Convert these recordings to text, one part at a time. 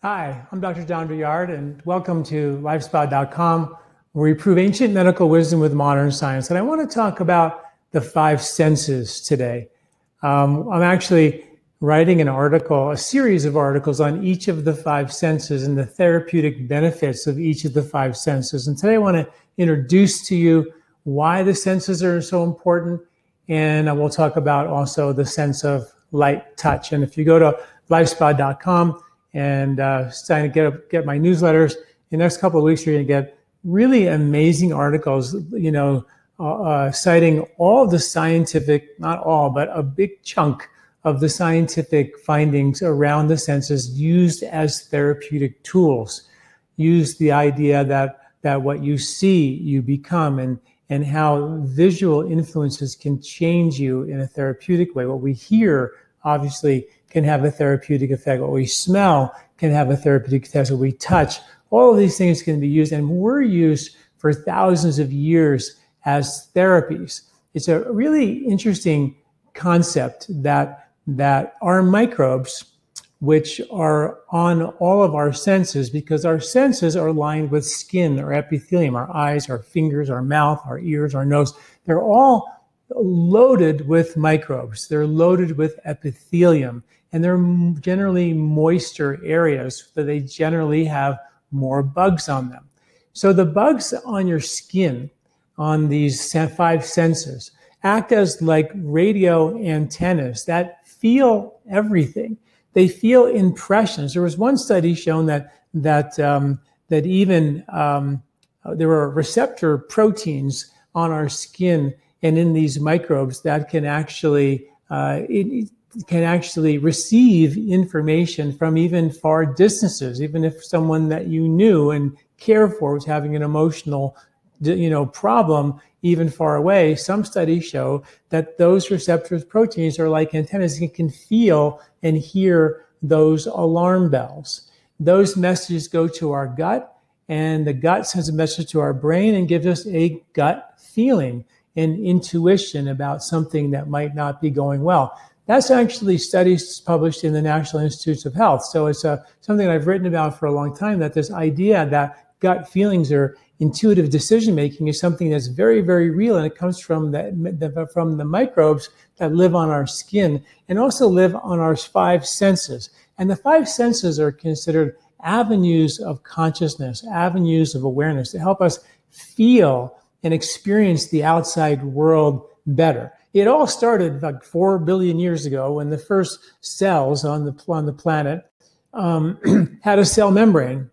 Hi, I'm Dr. Douillard, and welcome to lifespa.com, where we prove ancient medical wisdom with modern science. And I want to talk about the five senses today. I'm actually writing an article, a series of articles on each of the five senses and the therapeutic benefits of each of the five senses. And today I want to introduce to you why the senses are so important, and I will talk about also the sense of light touch. And if you go to lifespa.com and starting to get my newsletters, in the next couple of weeks, you're going to get really amazing articles, citing all the scientific, not all, but a big chunk of the scientific findings around the senses used as therapeutic tools. Use the idea that what you see, you become, and how visual influences can change you in a therapeutic way. What we hear, obviously, can have a therapeutic effect. What we smell can have a therapeutic effect. What we touch, all of these things can be used and were used for thousands of years as therapies. It's a really interesting concept that our microbes, which are on all of our senses, because our senses are lined with skin or epithelium, our eyes, our fingers, our mouth, our ears, our nose, they're all loaded with microbes. They're loaded with epithelium, and they're generally moister areas, so they generally have more bugs on them. So the bugs on your skin, on these five senses, act as like radio antennas that feel everything. They feel impressions. There was one study shown that even there were receptor proteins on our skin and in these microbes that can actually receive information from even far distances. Even if someone that you knew and cared for was having an emotional, problem, even far away, some studies show that those receptors proteins are like antennas and can feel and hear those alarm bells. Those messages go to our gut, and the gut sends a message to our brain and gives us a gut feeling and intuition about something that might not be going well. That's actually studies published in the National Institutes of Health. So it's something I've written about for a long time, that this idea that gut feelings or intuitive decision-making is something that's very, very real, and it comes from the microbes that live on our skin and also live on our five senses. And the five senses are considered avenues of consciousness, avenues of awareness to help us feel and experience the outside world better. It all started like 4 billion years ago when the first cells on the planet had a cell membrane.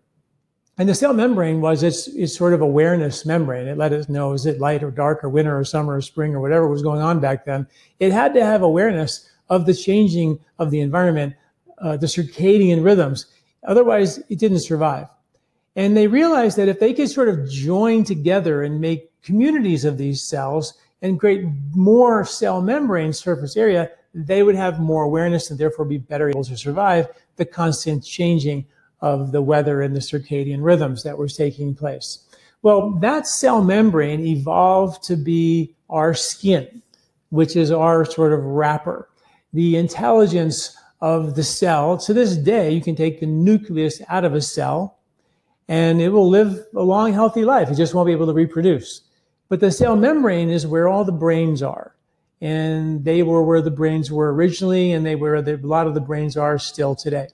And the cell membrane was its sort of awareness membrane. It let us know, is it light or dark or winter or summer or spring or whatever was going on back then. It had to have awareness of the changing of the environment, the circadian rhythms. Otherwise, it didn't survive. And they realized that if they could sort of join together and make communities of these cells and create more cell membrane surface area, they would have more awareness and therefore be better able to survive the constant changing of the weather and the circadian rhythms that were taking place. Well, that cell membrane evolved to be our skin, which is our sort of wrapper. The intelligence of the cell, to this day, you can take the nucleus out of a cell and it will live a long, healthy life. It just won't be able to reproduce. But the cell membrane is where all the brains are. And they were where the brains were originally, and they were where a lot of the brains are still today.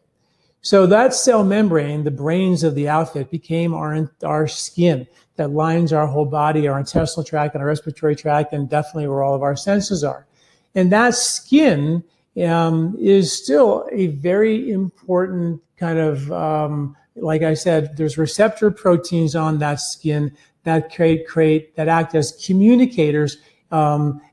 So that cell membrane, the brains of the outfit, became our skin that lines our whole body, our intestinal tract and our respiratory tract, and definitely where all of our senses are. And that skin is still a very important kind of, like I said, there's receptor proteins on that skin that that act as communicators,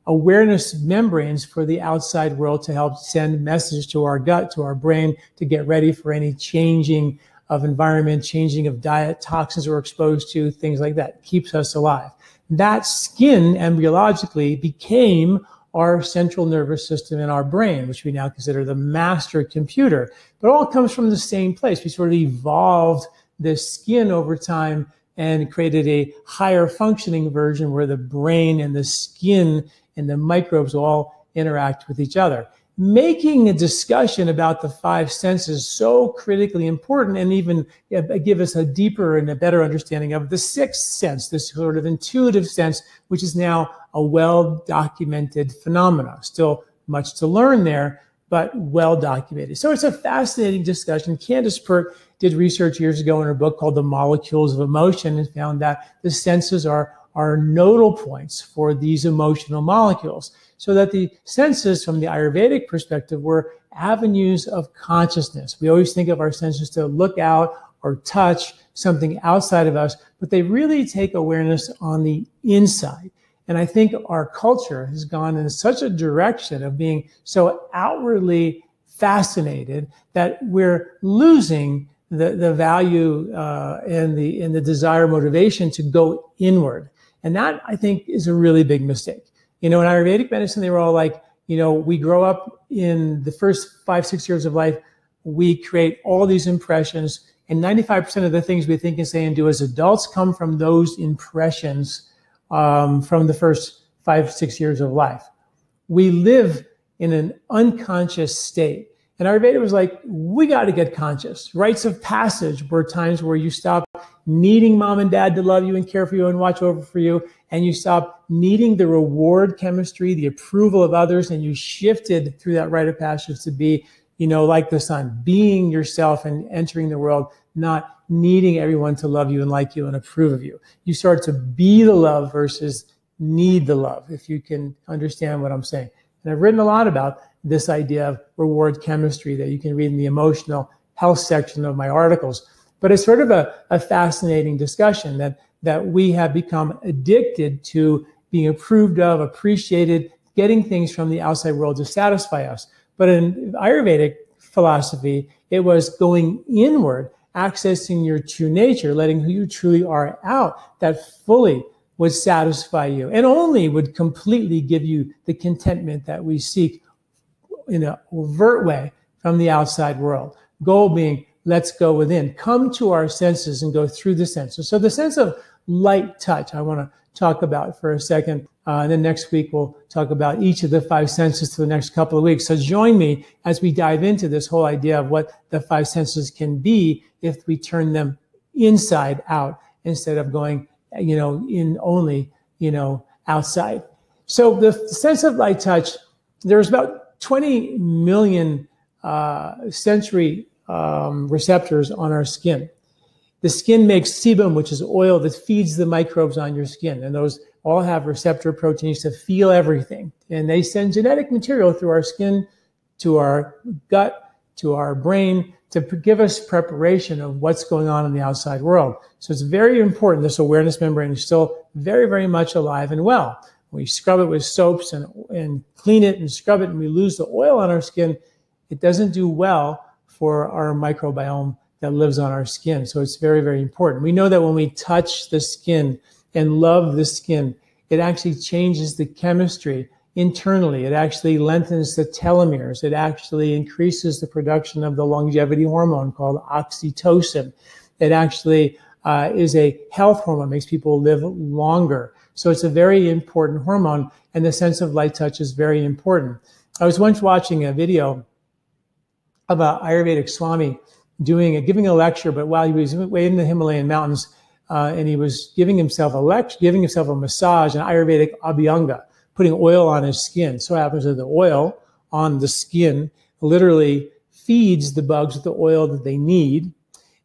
awareness membranes for the outside world to help send messages to our gut, to our brain, to get ready for any changing of environment, changing of diet, toxins we're exposed to, things like that. Keeps us alive. That skin embryologically became our central nervous system in our brain, which we now consider the master computer. But it all comes from the same place. We sort of evolved this skin over time and created a higher functioning version where the brain and the skin and the microbes all interact with each other. making a discussion about the five senses so critically important, and even give us a deeper and a better understanding of the sixth sense, this sort of intuitive sense, which is now a well-documented phenomena. Still much to learn there, but well-documented. So it's a fascinating discussion. Candace Pert did research years ago in her book called The Molecules of Emotion and found that the senses are nodal points for these emotional molecules. So that the senses from the Ayurvedic perspective were avenues of consciousness. We always think of our senses to look out or touch something outside of us, but they really take awareness on the inside. And I think our culture has gone in such a direction of being so outwardly fascinated that we're losing the value and the desire, motivation to go inward. And that, I think, is a really big mistake. In Ayurvedic medicine, they were all like, we grow up in the first 5-6 years of life, we create all these impressions, and 95% of the things we think and say and do as adults come from those impressions from the first 5-6 years of life. We live in an unconscious state. And Ayurveda was like, we got to get conscious. Rites of passage were times where you stop needing mom and dad to love you and care for you and watch over for you, and you stop needing the reward chemistry, the approval of others, and you shifted through that rite of passage to be, like the sun, being yourself and entering the world, not needing everyone to love you and like you and approve of you. You start to be the love versus need the love, if you can understand what I'm saying. And I've written a lot about this idea of reward chemistry that you can read in the emotional health section of my articles. But it's sort of a fascinating discussion that we have become addicted to being approved of, appreciated, getting things from the outside world to satisfy us. But in Ayurvedic philosophy, it was going inward, accessing your true nature, letting who you truly are out, that fully would satisfy you and only would completely give you the contentment that we seek in an overt way from the outside world. Goal being, let's go within, come to our senses and go through the senses. So the sense of light touch, I want to talk about for a second. And then next week, we'll talk about each of the five senses for the next couple of weeks. So join me as we dive into this whole idea of what the five senses can be if we turn them inside out instead of going, in only, outside. So the sense of light touch, there's about 20 million sensory receptors on our skin. The skin makes sebum, which is oil that feeds the microbes on your skin. And those all have receptor proteins to feel everything. And they send genetic material through our skin to our gut, to our brain, to give us preparation of what's going on in the outside world. So it's very important. This awareness membrane is still very, very much alive and well. We scrub it with soaps and clean it and scrub it, and we lose the oil on our skin. It doesn't do well for our microbiome that lives on our skin. So it's very, very important. We know that when we touch the skin and love the skin, it actually changes the chemistry internally. It actually lengthens the telomeres. It actually increases the production of the longevity hormone called oxytocin. It actually is a health hormone, makes people live longer. So it's a very important hormone, and the sense of light touch is very important. I was once watching a video of an Ayurvedic Swami giving a lecture, but while he was way in the Himalayan mountains, and he was giving himself a massage, an Ayurvedic abhyanga, putting oil on his skin. So it happens that the oil on the skin literally feeds the bugs with the oil that they need.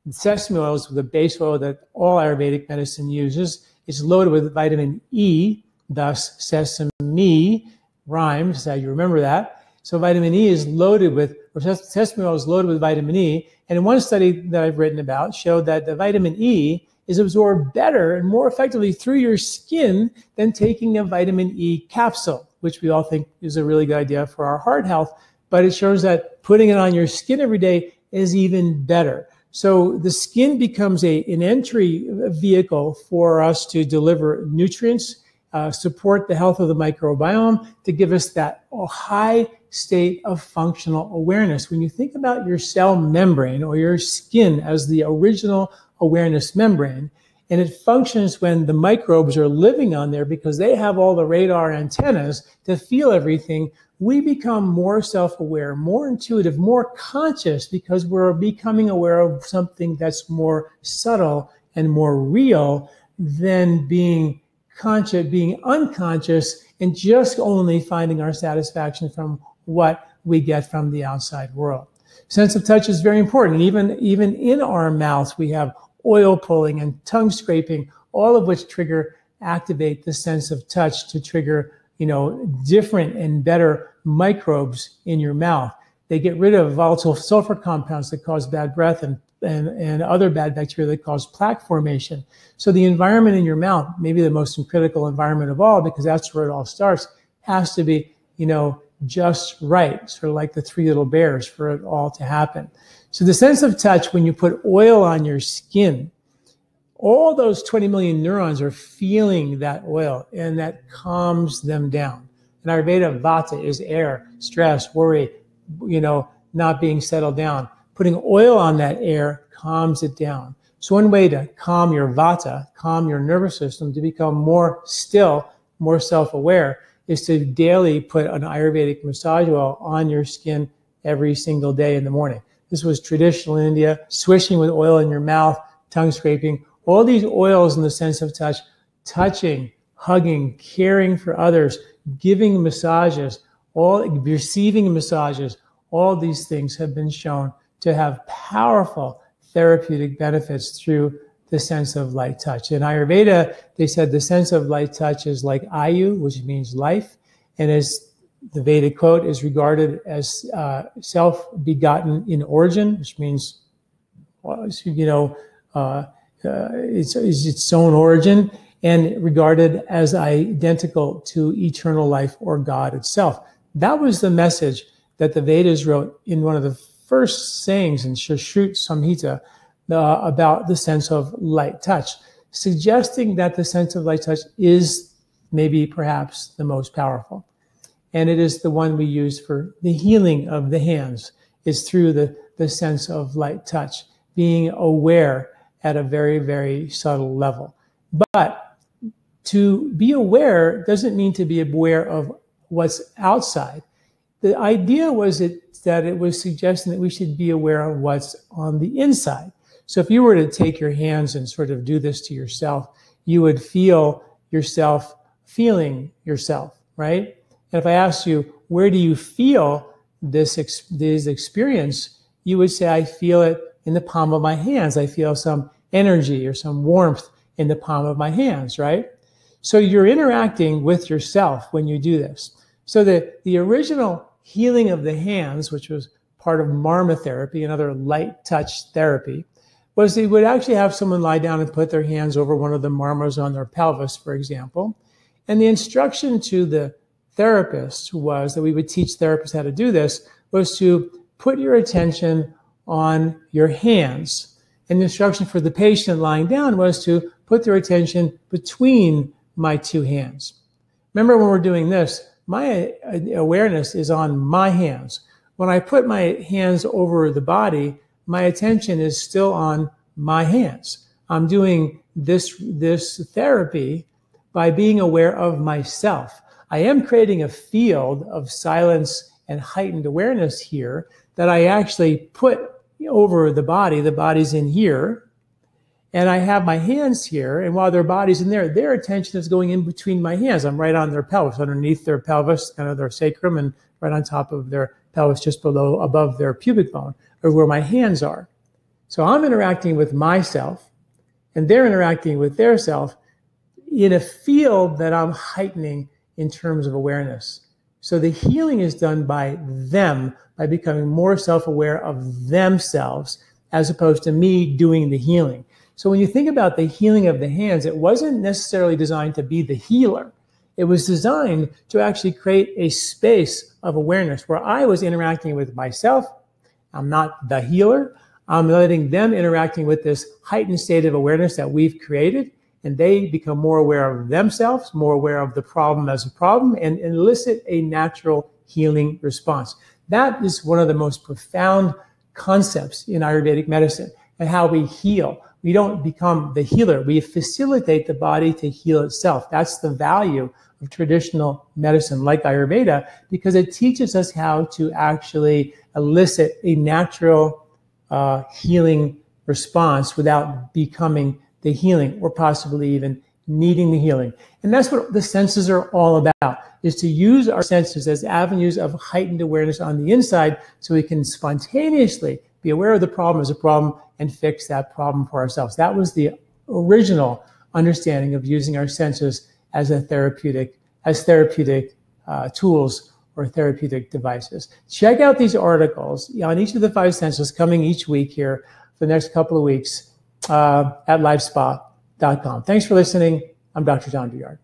And sesame oil is the base oil that all Ayurvedic medicine uses. It's loaded with vitamin E, thus sesame rhymes, how you remember that. So vitamin E is loaded with, or sesame oil is loaded with vitamin E. And in one study that I've written about showed that the vitamin E is absorbed better and more effectively through your skin than taking a vitamin E capsule, which we all think is a really good idea for our heart health. But it shows that putting it on your skin every day is even better. So the skin becomes an entry vehicle for us to deliver nutrients, support the health of the microbiome, to give us that high state of functional awareness. When you think about your cell membrane or your skin as the original awareness membrane, And it functions when the microbes are living on there because they have all the radar antennas to feel everything. We become more self-aware, more intuitive, more conscious because we're becoming aware of something that's more subtle and more real than being conscious, being unconscious, and just only finding our satisfaction from what we get from the outside world. Sense of touch is very important. Even in our mouths, we have oil pulling and tongue scraping, all of which activate the sense of touch to trigger, different and better microbes in your mouth. They get rid of volatile sulfur compounds that cause bad breath and other bad bacteria that cause plaque formation. So the environment in your mouth, maybe the most critical environment of all, because that's where it all starts, has to be, just right, sort of like the three little bears for it all to happen. So the sense of touch, when you put oil on your skin, all those 20 million neurons are feeling that oil, and that calms them down. In Ayurveda, vata is air, stress, worry, not being settled down. Putting oil on that air calms it down. So one way to calm your vata, calm your nervous system, to become more still, more self-aware, is to daily put an Ayurvedic massage oil on your skin every single day in the morning. This was traditional in India, swishing with oil in your mouth, tongue scraping, all these oils in the sense of touch, touching, hugging, caring for others, giving massages, receiving massages, all these things have been shown to have powerful therapeutic benefits through the sense of light touch. In Ayurveda, they said the sense of light touch is like ayu, which means life, and as the Vedic quote is regarded as self-begotten in origin, which means, it's its own origin, and regarded as identical to eternal life or God itself. That was the message that the Vedas wrote in one of the first sayings in Shashrut Samhita about the sense of light touch, suggesting that the sense of light touch is maybe perhaps the most powerful. And it is the one we use for the healing of the hands, is through the sense of light touch, being aware at a very, very subtle level. But to be aware doesn't mean to be aware of what's outside. The idea was that it was suggesting that we should be aware of what's on the inside. So if you were to take your hands and sort of do this to yourself, you would feel yourself feeling yourself, right? And if I asked you, where do you feel this experience? You would say, I feel it in the palm of my hands. I feel some energy or some warmth in the palm of my hands, right? So you're interacting with yourself when you do this. So the original healing of the hands, which was part of marma therapy, another light touch therapy, was they would actually have someone lie down and put their hands over one of the marmas on their pelvis, for example. And the instruction to the therapist was that we would teach therapists how to do this, was to put your attention on your hands. And the instruction for the patient lying down was to put their attention between my two hands. Remember, when we're doing this, my awareness is on my hands. When I put my hands over the body, my attention is still on my hands. I'm doing this therapy by being aware of myself. I am creating a field of silence and heightened awareness here that I actually put over the body. The body's in here, and I have my hands here, and while their body's in there, their attention is going in between my hands. I'm right on their pelvis, underneath their pelvis, kind of their sacrum, and right on top of their pelvis, just above their pubic bone, or where my hands are. So I'm interacting with myself, and they're interacting with their self in a field that I'm heightening in terms of awareness. So the healing is done by them, by becoming more self-aware of themselves, as opposed to me doing the healing. So when you think about the healing of the hands, it wasn't necessarily designed to be the healer. It was designed to actually create a space of awareness where I was interacting with myself. I'm not the healer. I'm letting them interacting with this heightened state of awareness that we've created, and they become more aware of themselves, more aware of the problem as a problem, and elicit a natural healing response. That is one of the most profound concepts in Ayurvedic medicine. and how we heal. We don't become the healer. We facilitate the body to heal itself. That's the value of traditional medicine like Ayurveda, because it teaches us how to actually elicit a natural healing response without becoming the healing, or possibly even needing the healing. And that's what the senses are all about, is to use our senses as avenues of heightened awareness on the inside, so we can spontaneously be aware of the problem as a problem and fix that problem for ourselves. That was the original understanding of using our senses as therapeutic tools or therapeutic devices. Check out these articles on each of the 5 senses coming each week here for the next couple of weeks at livespa.com. Thanks for listening. I'm Dr. John Douillard.